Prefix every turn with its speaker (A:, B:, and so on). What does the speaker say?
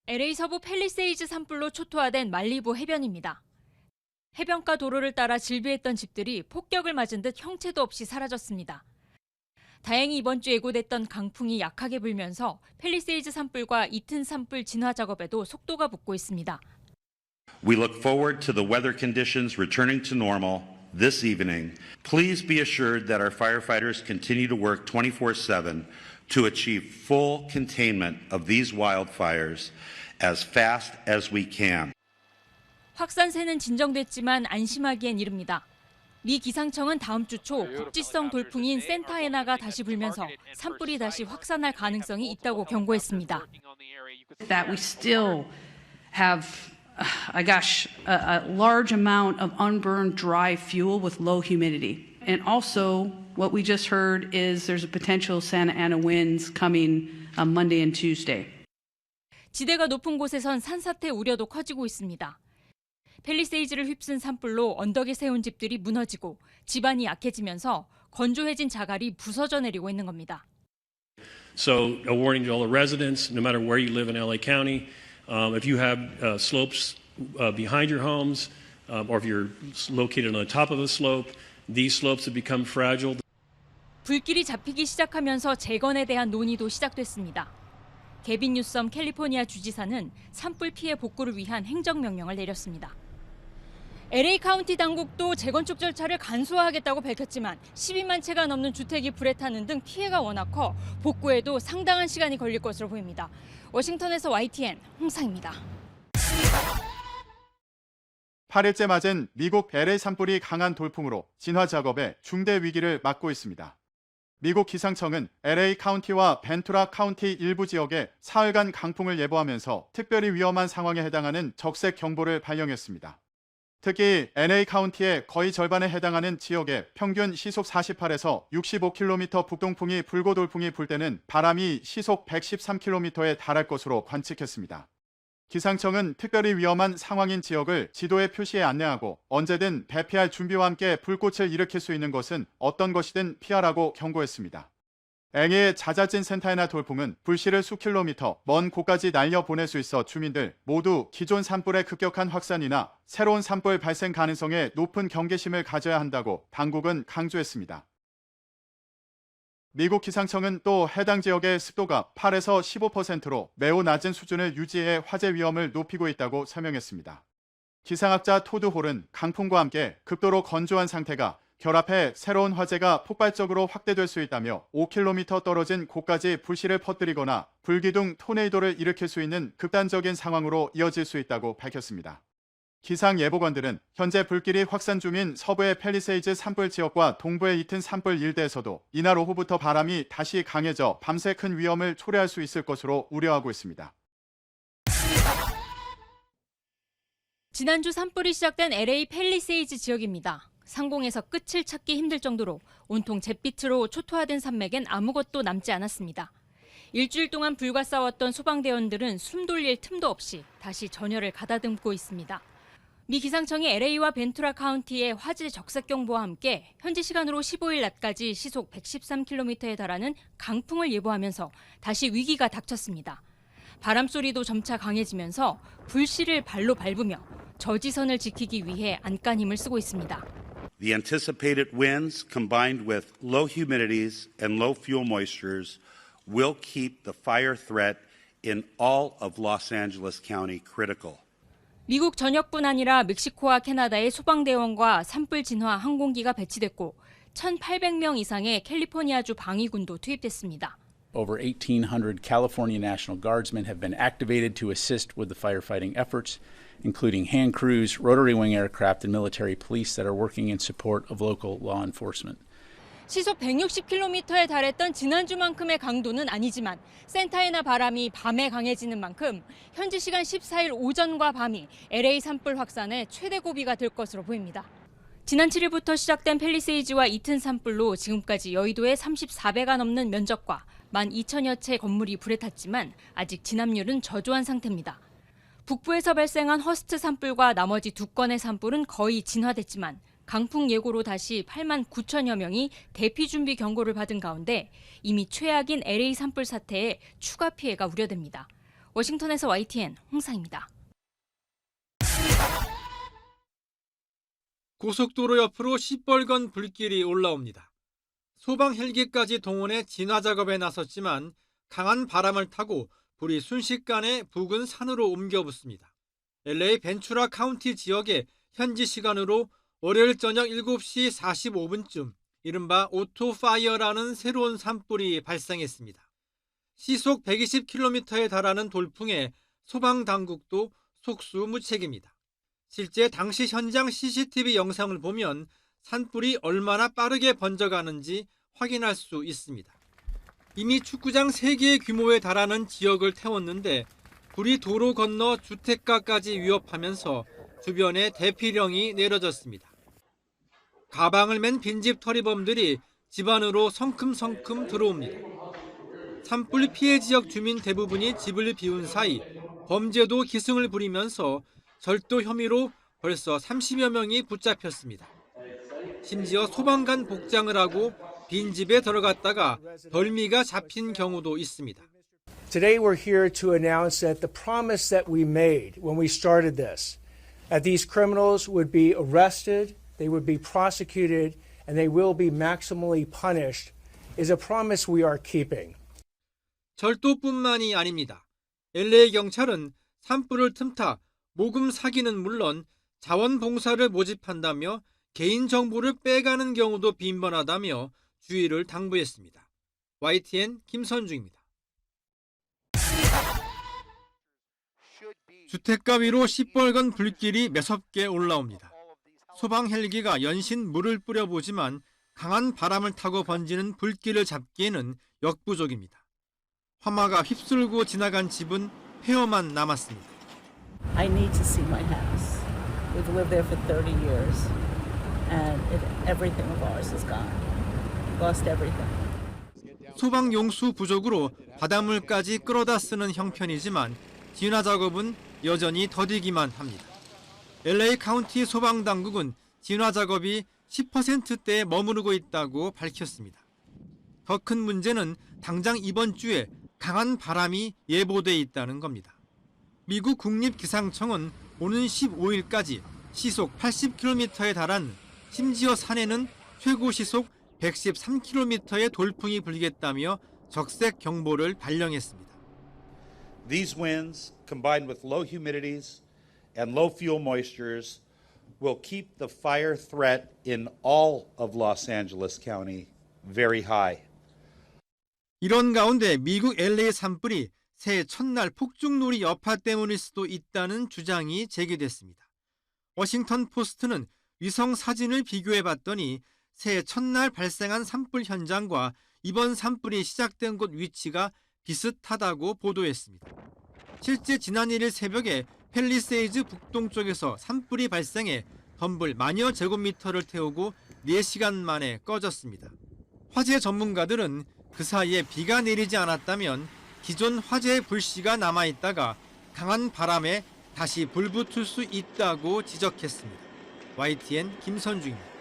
A: LA 서부 팰리세이즈 산불로 초토화된 말리부 해변입니다. 해변가 도로를 따라 질비했던 집들이 폭격을 맞은 듯 형체도 없이 사라졌습니다. 다행히 이번 주 예고됐던 강풍이 약하게 불면서 팰리세이즈 산불과 이튼 산불 진화 작업에도 속도가 붙고 있습니다.
B: We look forward to the weather conditions returning to normal this evening. Please be assured that our firefighters continue to work 24/7 to achieve full containment of these wildfires as fast as we can.
A: 확산세는 진정됐지만 안심하기엔 이릅니다. 미 기상청은 다음 주 초 국지성 돌풍인 산타애나가 다시 불면서 산불이 다시 확산할 가능성이 있다고 경고했습니다.
C: That we still have a large amount of unburned dry fuel with low humidity. And also, what we just heard is there's a potential Santa Ana winds coming on Monday and Tuesday.
A: 지대가 높은 곳에선 산사태 우려도 커지고 있습니다. 팰리세이즈를 휩쓴 산불로 언덕에 세운 집들이 무너지고 지반이 약해지면서 건조해진 자갈이 부서져 내리고 있는 겁니다.
D: So a warning to all the residents, no matter where you live in LA County, if you have slopes behind your homes, or if you're located on the top of a slope, these slopes have become fragile.
A: 불길이 잡히기 시작하면서 재건에 대한 논의도 시작됐습니다. 게빈 뉴섬 캘리포니아 주지사는 산불 피해 복구를 위한 행정명령을 내렸습니다. LA 카운티 당국도 재건축 절차를 간소화하겠다고 밝혔지만 12만 채가 넘는 주택이 불에 타는 등 피해가 워낙 커 복구에도 상당한 시간이 걸릴 것으로 보입니다. 워싱턴에서 YTN 홍상입니다.
E: 8일째 맞은 미국 LA 산불이 강한 돌풍으로 진화 작업에 중대 위기를 맞고 있습니다. 미국 기상청은 LA 카운티와 벤투라 카운티 일부 지역에 사흘간 강풍을 예보하면서 특별히 위험한 상황에 해당하는 적색 경보를 발령했습니다. 특히 LA 카운티의 거의 절반에 해당하는 지역에 평균 시속 48에서 65km 북동풍이 불고 돌풍이 불 때는 바람이 시속 113km에 달할 것으로 관측했습니다. 기상청은 특별히 위험한 상황인 지역을 지도에 표시해 안내하고 언제든 대피할 준비와 함께 불꽃을 일으킬 수 있는 것은 어떤 것이든 피하라고 경고했습니다. 앵해의 잦아진 산타애나 돌풍은 불씨를 수킬로미터 먼 곳까지 날려보낼 수 있어 주민들 모두 기존 산불의 급격한 확산이나 새로운 산불 발생 가능성에 높은 경계심을 가져야 한다고 당국은 강조했습니다. 미국 기상청은 또 해당 지역의 습도가 8에서 15%로 매우 낮은 수준을 유지해 화재 위험을 높이고 있다고 설명했습니다. 기상학자 토드 홀은 강풍과 함께 극도로 건조한 상태가 결합해 새로운 화재가 폭발적으로 확대될 수 있다며 5km 떨어진 곳까지 불씨를 퍼뜨리거나 불기둥 토네이도를 일으킬 수 있는 극단적인 상황으로 이어질 수 있다고 밝혔습니다. 기상예보관들은 현재 불길이 확산 중인 서부의 팰리세이즈 산불 지역과 동부의 이튼 산불 일대에서도 이날 오후부터 바람이 다시 강해져 밤새 큰 위험을 초래할 수 있을 것으로 우려하고 있습니다.
A: 지난주 산불이 시작된 LA 팰리세이즈 지역입니다. 상공에서 끝을 찾기 힘들 정도로 온통 잿빛으로 초토화된 산맥엔 아무것도 남지 않았습니다. 일주일 동안 불과 싸웠던 소방대원들은 숨 돌릴 틈도 없이 다시 전열을 가다듬고 있습니다. 미 기상청이 LA와 벤투라 카운티의 화재 적색 경보와 함께 현지 시간으로 15일 낮까지 시속 113km에 달하는 강풍을 예보하면서 다시 위기가 닥쳤습니다. 바람 소리도 점차 강해지면서 불씨를 발로 밟으며 저지선을 지키기 위해 안간힘을 쓰고 있습니다.
B: The anticipated winds combined with low humidities and low fuel moistures will keep the fire threat in all of Los Angeles County critical.
A: 미국 전역뿐 아니라 멕시코와 캐나다의 소방대원과 산불 진화 항공기가 배치됐고 1,800명 이상의 캘리포니아주 방위군도 투입됐습니다.
F: Over 1,800 California National Guardsmen have been activated to assist with the firefighting efforts, including hand crews, rotary wing aircraft, and military police that are working in support of local law enforcement.
A: 시속 160km에 달했던 지난주만큼의 강도는 아니지만 산타애나 바람이 밤에 강해지는 만큼 현지 시간 14일 오전과 밤이 LA 산불 확산의 최대 고비가 될 것으로 보입니다. 지난 7일부터 시작된 팰리세이즈와 이튼 산불로 지금까지 여의도의 34배가 넘는 면적과 12,000여 채 건물이 불에 탔지만 아직 진압률은 저조한 상태입니다. 북부에서 발생한 허스트 산불과 나머지 2건의 산불은 거의 진화됐지만 강풍 예고로 다시 8만 9천여 명이 대피 준비 경고를 받은 가운데 이미 최악인 LA 산불 사태에 추가 피해가 우려됩니다. 워싱턴에서 YTN 홍상입니다.
G: 고속도로 옆으로 시뻘건 불길이 올라옵니다. 소방 헬기까지 동원해 진화 작업에 나섰지만 강한 바람을 타고 불이 순식간에 부근 산으로 옮겨 붙습니다. LA 벤추라 카운티 지역에 현지 시간으로 월요일 저녁 7시 45분쯤 이른바 오토 파이어라는 새로운 산불이 발생했습니다. 시속 120km에 달하는 돌풍에 소방 당국도 속수무책입니다. 실제 당시 현장 CCTV 영상을 보면 산불이 얼마나 빠르게 번져가는지 확인할 수 있습니다. 이미 축구장 3개의 규모에 달하는 지역을 태웠는데 불이 도로 건너 주택가까지 위협하면서 주변에 대피령이 내려졌습니다. 가방을 맨 빈집 터리범들이 집 안으로 성큼성큼 들어옵니다. 산불 피해 지역 주민 대부분이 집을 비운 사이 범죄도 기승을 부리면서 절도 혐의로 벌써 30여 명이 붙잡혔습니다. 심지어 소방관 복장을 하고 빈집에 들어갔다가 벌미가 잡힌 경우도 있습니다.
H: Today we're here to announce that the promise that we made when we started this, that these criminals would be arrested, they would be prosecuted, and they will be maximally punished, is a promise we are keeping.
G: 절도뿐만이 아닙니다. LA 경찰은 산불을 틈타 모금 사기는 물론 자원봉사를 모집한다며 개인정보를 빼가는 경우도 빈번하다며 주의를 당부했습니다. YTN 김선중입니다. 주택가 위로 시뻘건 불길이 매섭게 올라옵니다. 소방 헬기가 연신 물을 뿌려보지만 강한 바람을 타고 번지는 불길을 잡기에는 역부족입니다. 화마가 휩쓸고 지나간 집은 폐허만 남았습니다.
I: I need to see my house. We've lived there for 30 years and everything of ours is gone. Lost everything.
G: 소방 용수 부족으로 바닷물까지 끌어다 쓰는 형편이지만 진화 작업은 여전히 더디기만 합니다. LA 카운티 소방 당국은 진화 작업이 10%대에 머무르고 있다고 밝혔습니다. 더 큰 문제는 당장 이번 주에 강한 바람이 예보돼 있다는 겁니다. 미국 국립기상청은 오는 15일까지 시속 80km에 달한 심지어 산에는 최고 시속 113km의 돌풍이 불겠다며 적색 경보를 발령했습니다.
B: These winds, combined with low humidities and low fuel moistures, will keep the fire threat in all of Los Angeles County very high.
G: 이런 가운데 미국 LA 산불이 새해 첫날 폭죽놀이 여파 때문일 수도 있다는 주장이 제기됐습니다. 워싱턴 포스트는 위성 사진을 비교해 봤더니 새해 첫날 발생한 산불 현장과 이번 산불이 시작된 곳 위치가 비슷하다고 보도했습니다. 실제 지난 1일 새벽에 팰리세이즈 북동쪽에서 산불이 발생해 덤불 만여 제곱미터를 태우고 4시간 만에 꺼졌습니다. 화재 전문가들은 그 사이에 비가 내리지 않았다면 기존 화재의 불씨가 남아있다가 강한 바람에 다시 불붙을 수 있다고 지적했습니다. YTN 김선중입니다.